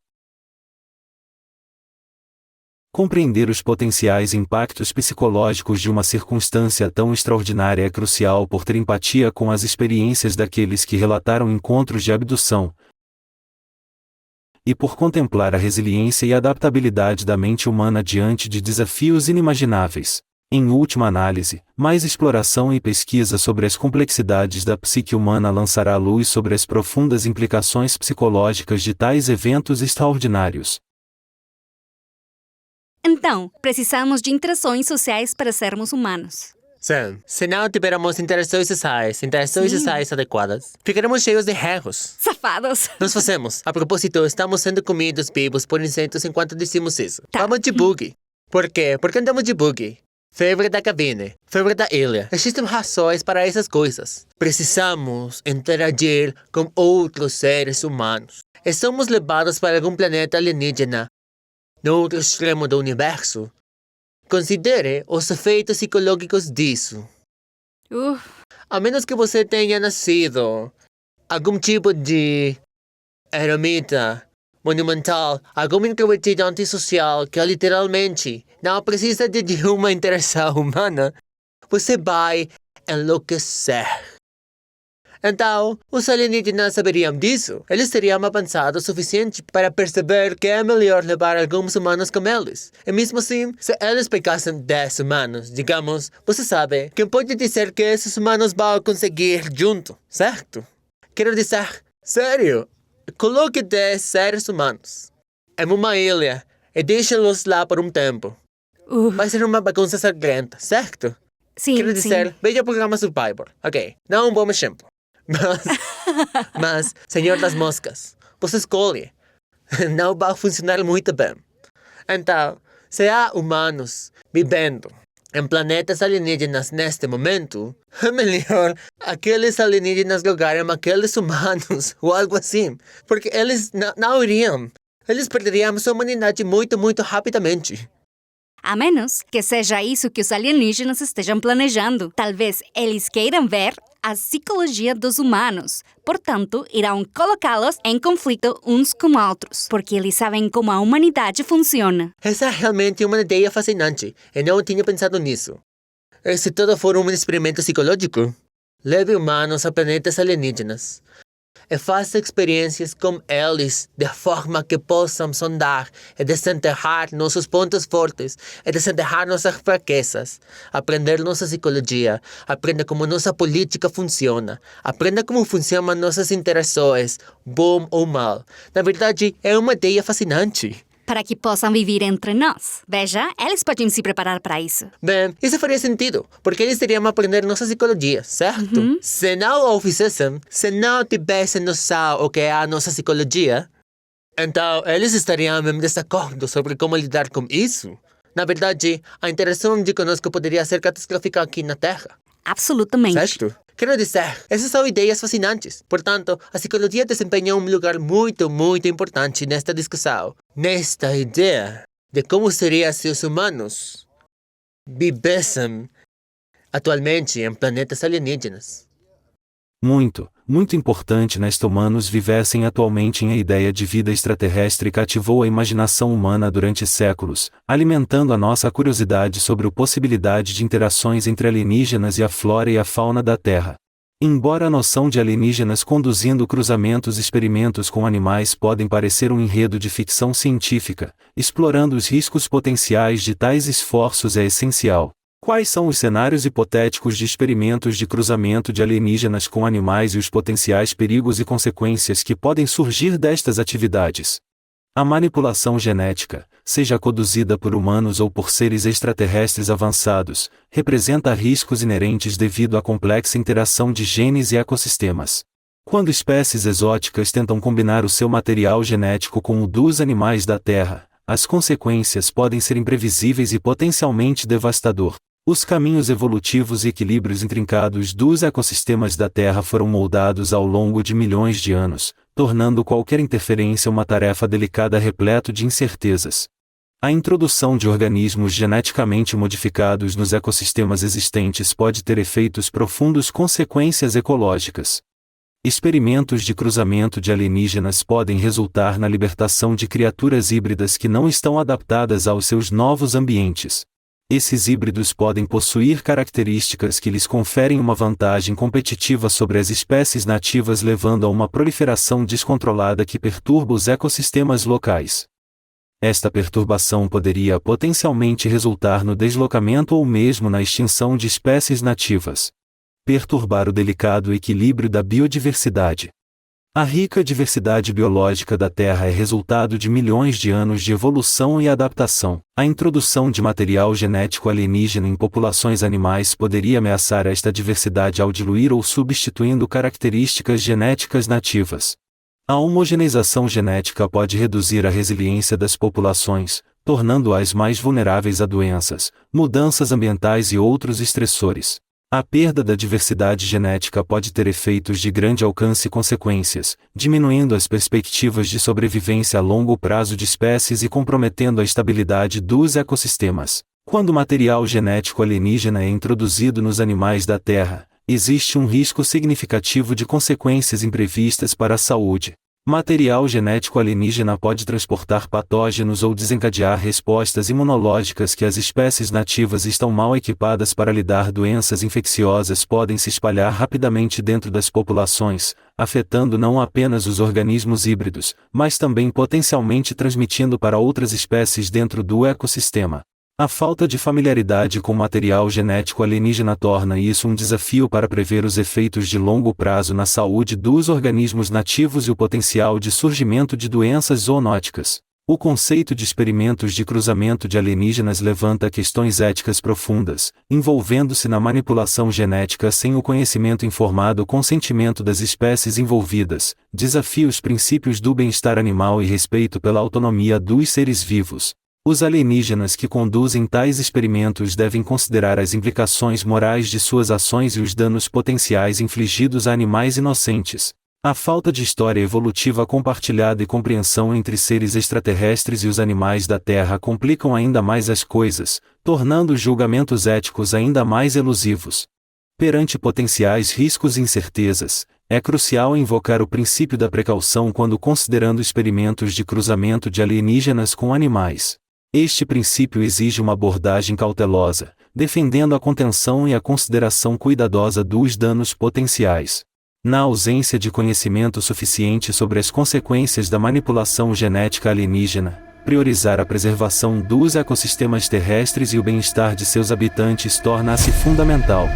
Compreender os potenciais impactos psicológicos de uma circunstância tão extraordinária é crucial por ter empatia com as experiências daqueles que relataram encontros de abdução, e por contemplar a resiliência e adaptabilidade da mente humana diante de desafios inimagináveis. Em última análise, mais exploração e pesquisa sobre as complexidades da psique humana lançará luz sobre as profundas implicações psicológicas de tais eventos extraordinários. Então, precisamos de interações sociais para sermos humanos. Sim, se não tivermos interações sociais adequadas, ficaremos cheios de erros. Safados! Nós fazemos. A propósito, estamos sendo comidos vivos por insetos enquanto dizemos isso. Tá. Vamos de buggy. Por quê? Porque andamos de buggy. Febre da cabine, febre da ilha. Existem razões para essas coisas. Precisamos interagir com outros seres humanos. E somos levados para algum planeta alienígena no outro extremo do universo. Considere os efeitos psicológicos disso. A menos que você tenha nascido algum tipo de eremita monumental, algum introvertido antissocial que literalmente não precisa de uma interação humana, você vai enlouquecer. Então, os alienígenas saberiam disso. Eles teriam avançado o suficiente para perceber que é melhor levar alguns humanos com eles. E mesmo assim, se eles pegassem 10 humanos, digamos, você sabe, quem pode dizer que esses humanos vão conseguir junto, certo? Quero dizer, sério, coloque 10 seres humanos em uma ilha e deixe-los lá por um tempo. Vai ser uma bagunça sangrenta, certo? Sim, Quero dizer, sim. veja o programa Survivor. Ok, não um bom exemplo. Mas, Senhor das Moscas, você escolhe. Não vai funcionar muito bem. Então, se há humanos vivendo em planetas alienígenas neste momento, é melhor aqueles alienígenas jogarem aqueles humanos ou algo assim. Porque eles não iriam. Eles perderiam sua humanidade muito, muito rapidamente. A menos que seja isso que os alienígenas estejam planejando. Talvez eles queiram ver a psicologia dos humanos. Portanto, irão colocá-los em conflito uns com outros, porque eles sabem como a humanidade funciona. Essa é realmente uma ideia fascinante. Eu não tinha pensado nisso. E se tudo for um experimento psicológico? Leve humanos a planetas alienígenas e faça experiências com eles de forma que possam sondar e desenterrar nossos pontos fortes e desenterrar nossas fraquezas. Aprender nossa psicologia, aprenda como nossa política funciona, aprenda como funcionam nossas interações, bom ou mal. Na verdade, é uma ideia fascinante. Para que possam viver entre nós. Veja, eles podem se preparar para isso. Bem, isso faria sentido, porque eles teriam aprender nossa psicologia, certo? Se não o fizessem, se não tivessem noção o que é a nossa psicologia, então eles estariam em desacordo sobre como lidar com isso. Na verdade, a interação de conosco poderia ser catastrófica aqui na Terra. Absolutamente. Certo? Quero dizer, essas são ideias fascinantes. Portanto, a psicologia desempenha um lugar muito importante nesta discussão. Nesta ideia de como seria se os humanos vivessem atualmente em planetas alienígenas. Muito importante nesta humanos vivessem atualmente em a ideia de vida extraterrestre cativou a imaginação humana durante séculos, alimentando a nossa curiosidade sobre a possibilidade de interações entre alienígenas e a flora e a fauna da Terra. Embora a noção de alienígenas conduzindo cruzamentos e experimentos com animais podem parecer um enredo de ficção científica, explorando os riscos potenciais de tais esforços é essencial. Quais são os cenários hipotéticos de experimentos de cruzamento de alienígenas com animais e os potenciais perigos e consequências que podem surgir destas atividades? A manipulação genética, seja conduzida por humanos ou por seres extraterrestres avançados, representa riscos inerentes devido à complexa interação de genes e ecossistemas. Quando espécies exóticas tentam combinar o seu material genético com o dos animais da Terra, as consequências podem ser imprevisíveis e potencialmente devastador. Os caminhos evolutivos e equilíbrios intrincados dos ecossistemas da Terra foram moldados ao longo de milhões de anos, tornando qualquer interferência uma tarefa delicada repleto de incertezas. A introdução de organismos geneticamente modificados nos ecossistemas existentes pode ter efeitos profundos consequências ecológicas. Experimentos de cruzamento de alienígenas podem resultar na libertação de criaturas híbridas que não estão adaptadas aos seus novos ambientes. Esses híbridos podem possuir características que lhes conferem uma vantagem competitiva sobre as espécies nativas, levando a uma proliferação descontrolada que perturba os ecossistemas locais. Esta perturbação poderia potencialmente resultar no deslocamento ou mesmo na extinção de espécies nativas. Perturbar o delicado equilíbrio da biodiversidade. A rica diversidade biológica da Terra é resultado de milhões de anos de evolução e adaptação. A introdução de material genético alienígena em populações animais poderia ameaçar esta diversidade ao diluir ou substituindo características genéticas nativas. A homogeneização genética pode reduzir a resiliência das populações, tornando-as mais vulneráveis a doenças, mudanças ambientais e outros estressores. A perda da diversidade genética pode ter efeitos de grande alcance e consequências, diminuindo as perspectivas de sobrevivência a longo prazo de espécies e comprometendo a estabilidade dos ecossistemas. Quando material genético alienígena é introduzido nos animais da Terra, existe um risco significativo de consequências imprevistas para a saúde. Material genético alienígena pode transportar patógenos ou desencadear respostas imunológicas que as espécies nativas estão mal equipadas para lidar. Doenças infecciosas podem se espalhar rapidamente dentro das populações, afetando não apenas os organismos híbridos, mas também potencialmente transmitindo para outras espécies dentro do ecossistema. A falta de familiaridade com material genético alienígena torna isso um desafio para prever os efeitos de longo prazo na saúde dos organismos nativos e o potencial de surgimento de doenças zoonóticas. O conceito de experimentos de cruzamento de alienígenas levanta questões éticas profundas, envolvendo-se na manipulação genética sem o conhecimento informado consentimento das espécies envolvidas, desafia os princípios do bem-estar animal e respeito pela autonomia dos seres vivos. Os alienígenas que conduzem tais experimentos devem considerar as implicações morais de suas ações e os danos potenciais infligidos a animais inocentes. A falta de história evolutiva compartilhada e compreensão entre seres extraterrestres e os animais da Terra complicam ainda mais as coisas, tornando os julgamentos éticos ainda mais elusivos. Perante potenciais riscos e incertezas, é crucial invocar o princípio da precaução quando considerando experimentos de cruzamento de alienígenas com animais. Este princípio exige uma abordagem cautelosa, defendendo a contenção e a consideração cuidadosa dos danos potenciais. Na ausência de conhecimento suficiente sobre as consequências da manipulação genética alienígena, priorizar a preservação dos ecossistemas terrestres e o bem-estar de seus habitantes torna-se fundamental.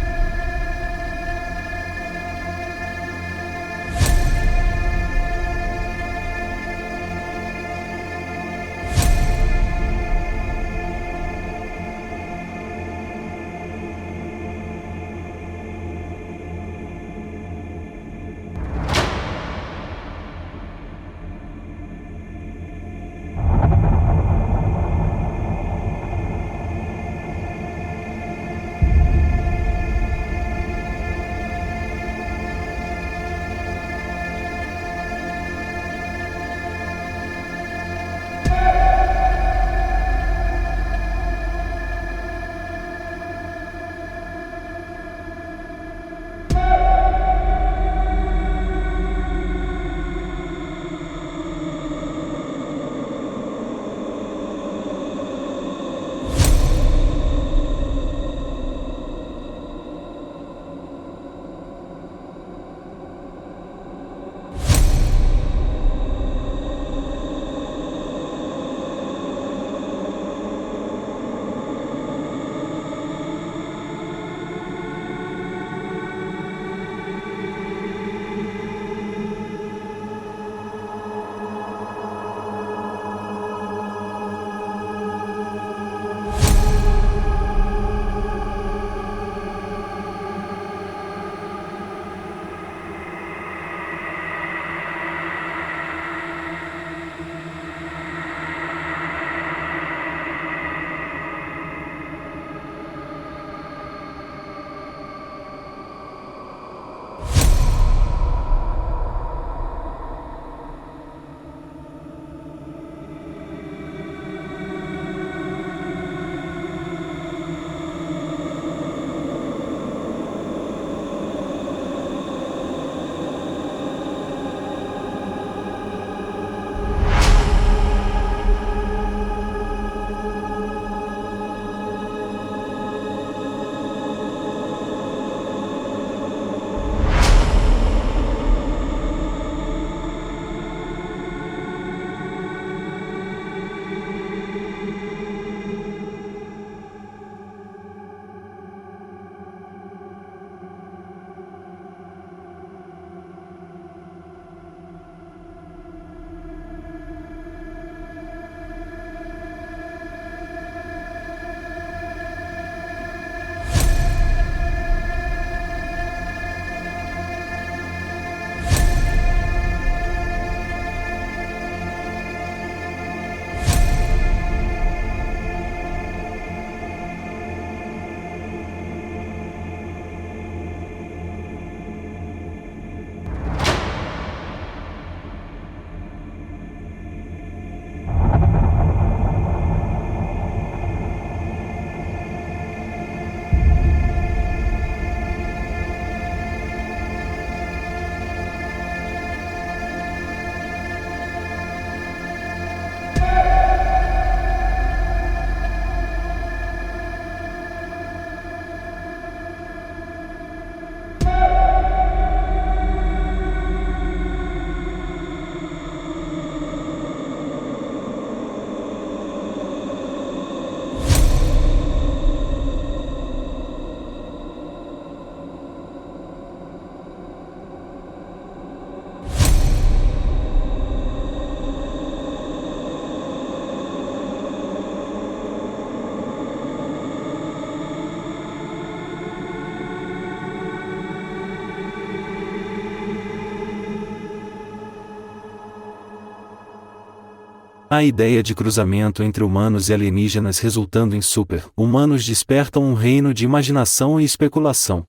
A ideia de cruzamento entre humanos e alienígenas resultando em super-humanos despertam um reino de imaginação e especulação.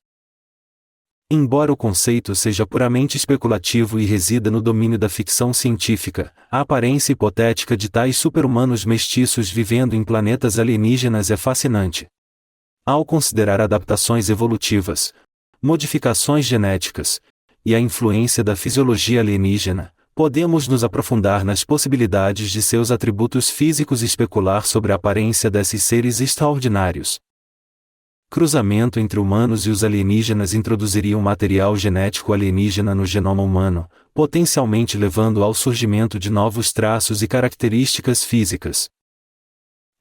Embora o conceito seja puramente especulativo e resida no domínio da ficção científica, a aparência hipotética de tais super-humanos mestiços vivendo em planetas alienígenas é fascinante. Ao considerar adaptações evolutivas, modificações genéticas e a influência da fisiologia alienígena, podemos nos aprofundar nas possibilidades de seus atributos físicos e especular sobre a aparência desses seres extraordinários. cruzamento entre humanos e os alienígenas introduziria um material genético alienígena no genoma humano, potencialmente levando ao surgimento de novos traços e características físicas.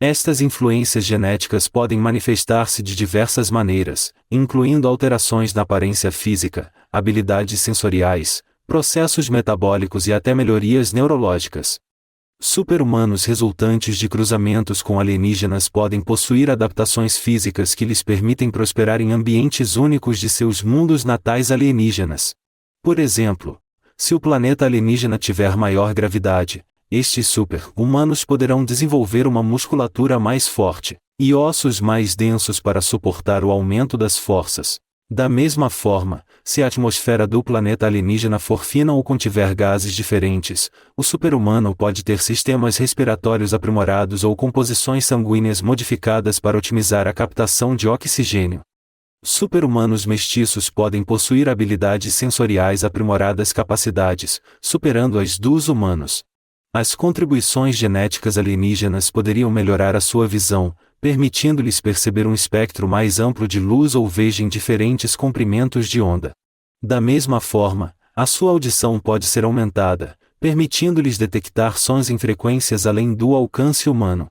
Estas influências genéticas podem manifestar-se de diversas maneiras, incluindo alterações na aparência física, habilidades sensoriais, processos metabólicos e até melhorias neurológicas. Super-humanos resultantes de cruzamentos com alienígenas podem possuir adaptações físicas que lhes permitem prosperar em ambientes únicos de seus mundos natais alienígenas. Por exemplo, se o planeta alienígena tiver maior gravidade, estes super-humanos poderão desenvolver uma musculatura mais forte e ossos mais densos para suportar o aumento das forças. Da mesma forma, se a atmosfera do planeta alienígena for fina ou contiver gases diferentes, o super-humano pode ter sistemas respiratórios aprimorados ou composições sanguíneas modificadas para otimizar a captação de oxigênio. Super-humanos mestiços podem possuir habilidades sensoriais aprimoradas capacidades, superando as dos humanos. As contribuições genéticas alienígenas poderiam melhorar a sua visão, permitindo-lhes perceber um espectro mais amplo de luz ou ver em diferentes comprimentos de onda. Da mesma forma, a sua audição pode ser aumentada, permitindo-lhes detectar sons em frequências além do alcance humano.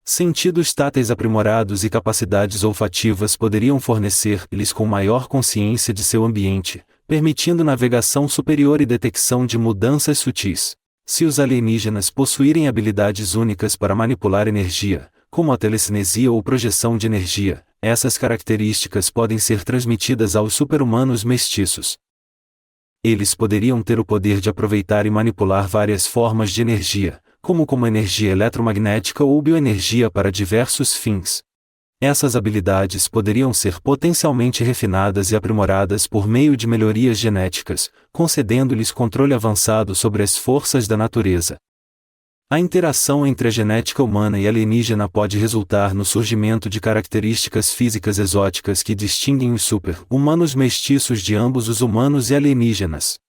Sentidos táteis aprimorados e capacidades olfativas poderiam fornecer-lhes com maior consciência de seu ambiente, permitindo navegação superior e detecção de mudanças sutis. Se os alienígenas possuírem habilidades únicas para manipular energia, como a telecinesia ou projeção de energia, essas características podem ser transmitidas aos super-humanos mestiços. Eles poderiam ter o poder de aproveitar e manipular várias formas de energia, como energia eletromagnética ou bioenergia para diversos fins. Essas habilidades poderiam ser potencialmente refinadas e aprimoradas por meio de melhorias genéticas, concedendo-lhes controle avançado sobre as forças da natureza. A interação entre a genética humana e alienígena pode resultar no surgimento de características físicas exóticas que distinguem os super-humanos mestiços de ambos os humanos e alienígenas.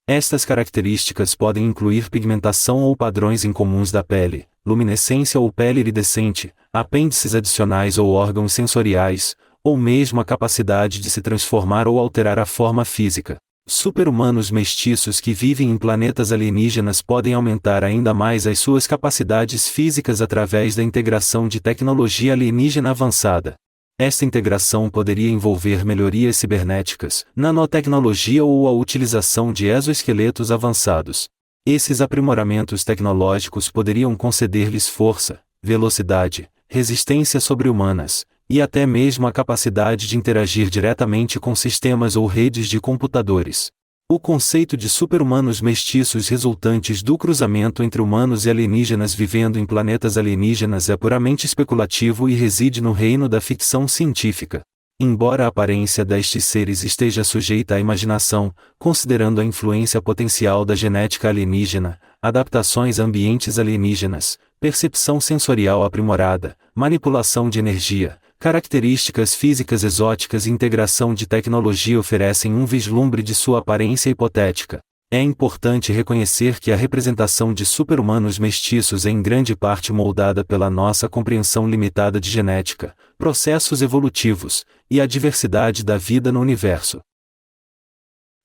Estas características podem incluir pigmentação ou padrões incomuns da pele, luminescência ou pele iridescente, apêndices adicionais ou órgãos sensoriais, ou mesmo a capacidade de se transformar ou alterar a forma física. Super-humanos mestiços que vivem em planetas alienígenas podem aumentar ainda mais as suas capacidades físicas através da integração de tecnologia alienígena avançada. Esta integração poderia envolver melhorias cibernéticas, nanotecnologia ou a utilização de exoesqueletos avançados. Esses aprimoramentos tecnológicos poderiam conceder-lhes força, velocidade, resistência sobre-humanas, e até mesmo a capacidade de interagir diretamente com sistemas ou redes de computadores. O conceito de super-humanos mestiços resultantes do cruzamento entre humanos e alienígenas vivendo em planetas alienígenas é puramente especulativo e reside no reino da ficção científica. Embora a aparência destes seres esteja sujeita à imaginação, considerando a influência potencial da genética alienígena, adaptações a ambientes alienígenas, percepção sensorial aprimorada, manipulação de energia, características físicas exóticas e integração de tecnologia oferecem um vislumbre de sua aparência hipotética. É importante reconhecer que a representação de super-humanos mestiços é em grande parte moldada pela nossa compreensão limitada de genética, processos evolutivos, e a diversidade da vida no universo.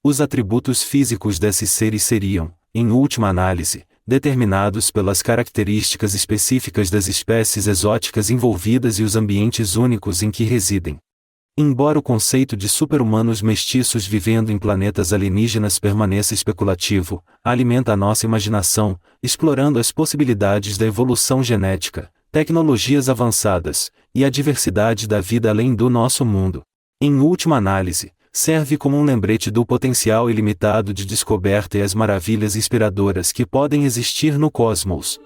Os atributos físicos desses seres seriam, em última análise, determinados pelas características específicas das espécies exóticas envolvidas e os ambientes únicos em que residem. Embora o conceito de super-humanos mestiços vivendo em planetas alienígenas permaneça especulativo, alimenta a nossa imaginação, explorando as possibilidades da evolução genética, tecnologias avançadas, e a diversidade da vida além do nosso mundo. Em última análise, serve como um lembrete do potencial ilimitado de descoberta e as maravilhas inspiradoras que podem existir no cosmos.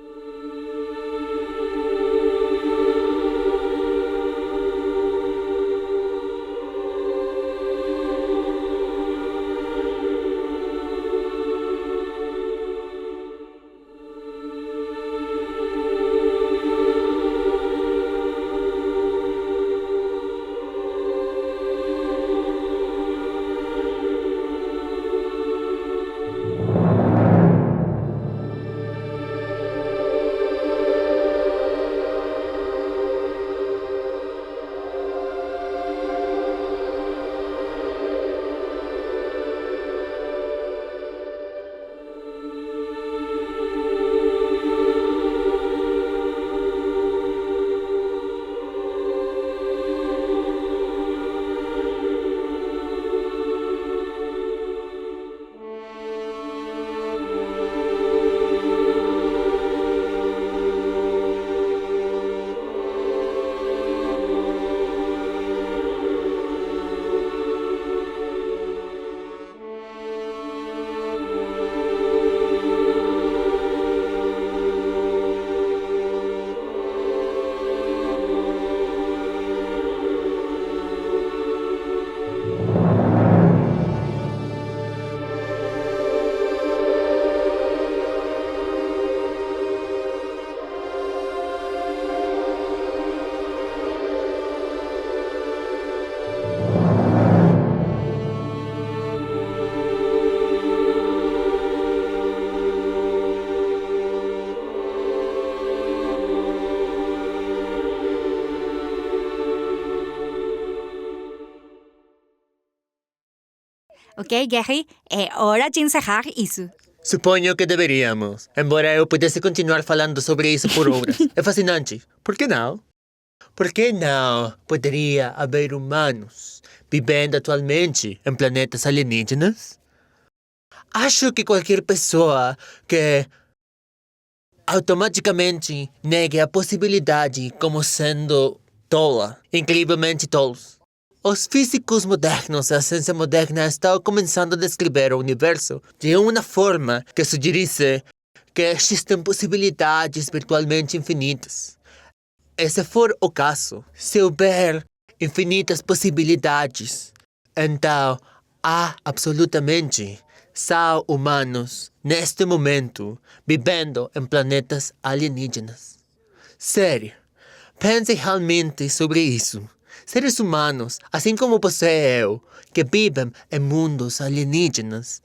Ok, Gary? É hora de encerrar isso. Suponho que deveríamos, embora eu pudesse continuar falando sobre isso por horas. É fascinante. Por que não? Por que não poderia haver humanos vivendo atualmente em planetas alienígenas? Acho que qualquer pessoa que automaticamente negue a possibilidade como sendo tola, incrivelmente tolos. Os físicos modernos e a ciência moderna estão começando a descrever o universo de uma forma que sugerisse que existem possibilidades virtualmente infinitas. E se for o caso, se houver infinitas possibilidades, então há absolutamente só humanos neste momento vivendo em planetas alienígenas. Sério, pense realmente sobre isso. Seres humanos, assim como você e eu, que vivem em mundos alienígenas,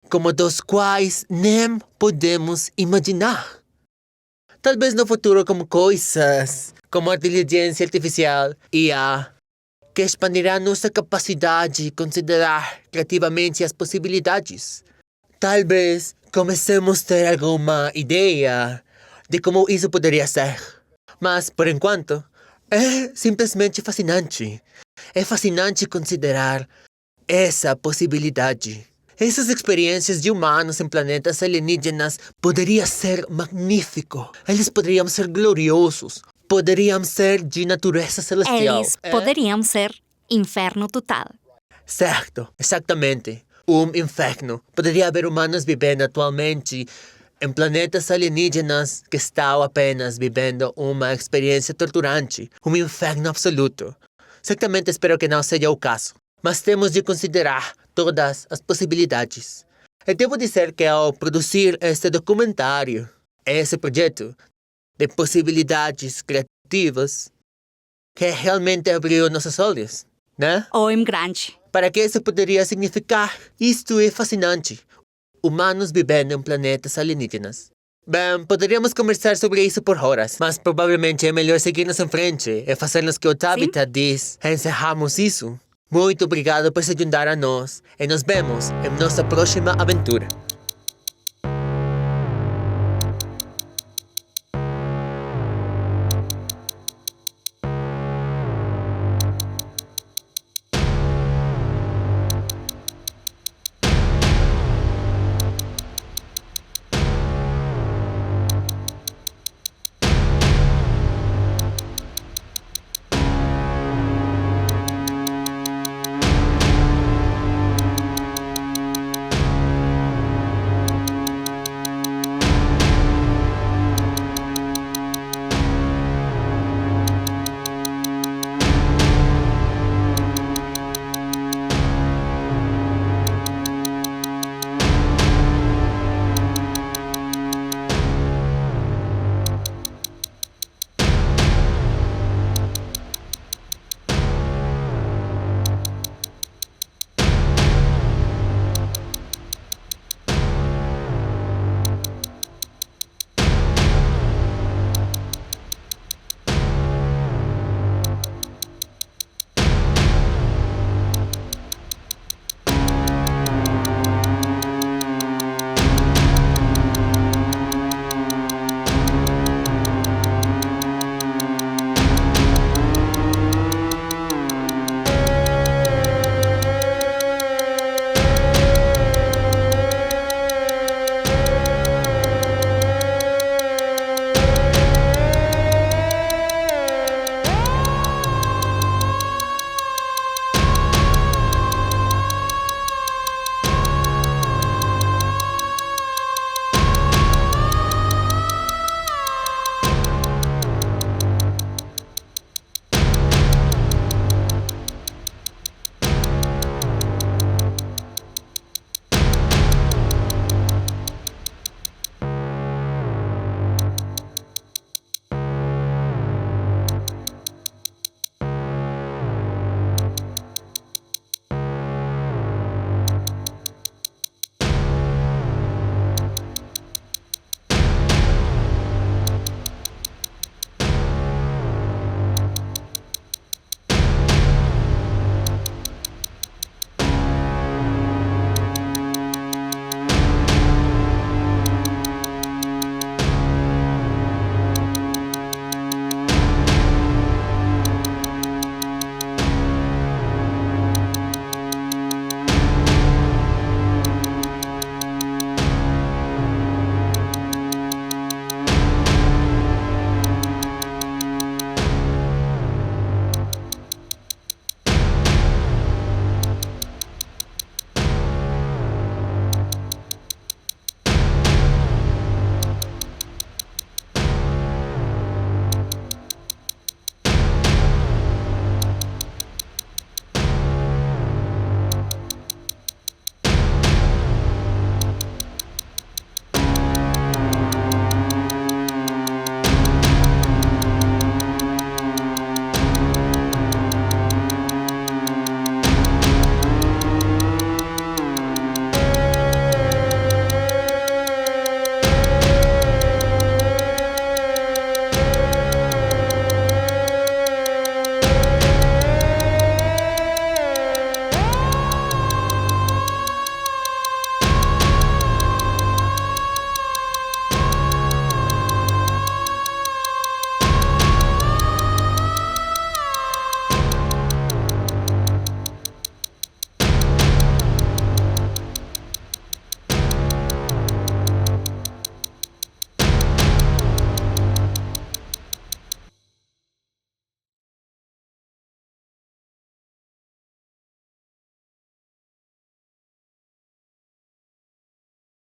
como dos quais nem podemos imaginar. Talvez no futuro como coisas como a inteligência artificial, IA, que expandirá nossa capacidade de considerar criativamente as possibilidades. Talvez comecemos a ter alguma ideia de como isso poderia ser. Mas, por enquanto, é simplesmente fascinante. É fascinante considerar essa possibilidade. Essas experiências de humanos em planetas alienígenas poderiam ser magnífico. Eles poderiam ser gloriosos. Poderiam ser de natureza celestial. Eles poderiam ser inferno total. Certo, exatamente. Inferno. Poderia haver humanos vivendo atualmente em planetas alienígenas que estão apenas vivendo uma experiência torturante. Inferno absoluto. Certamente espero que não seja o caso. Mas temos de considerar todas as possibilidades. E devo dizer que ao produzir este documentário, esse projeto de possibilidades criativas, que realmente abriu nossos olhos, né? Ou em grande. Para que isso poderia significar? Isto é fascinante. Humanos vivendo em planetas alienígenas. Bem, poderíamos conversar sobre isso por horas, mas provavelmente é melhor seguirmos em frente e fazermos que o Tabitha diz. Encerramos isso. Muito obrigado por se juntar a nós e nos vemos em nossa próxima aventura.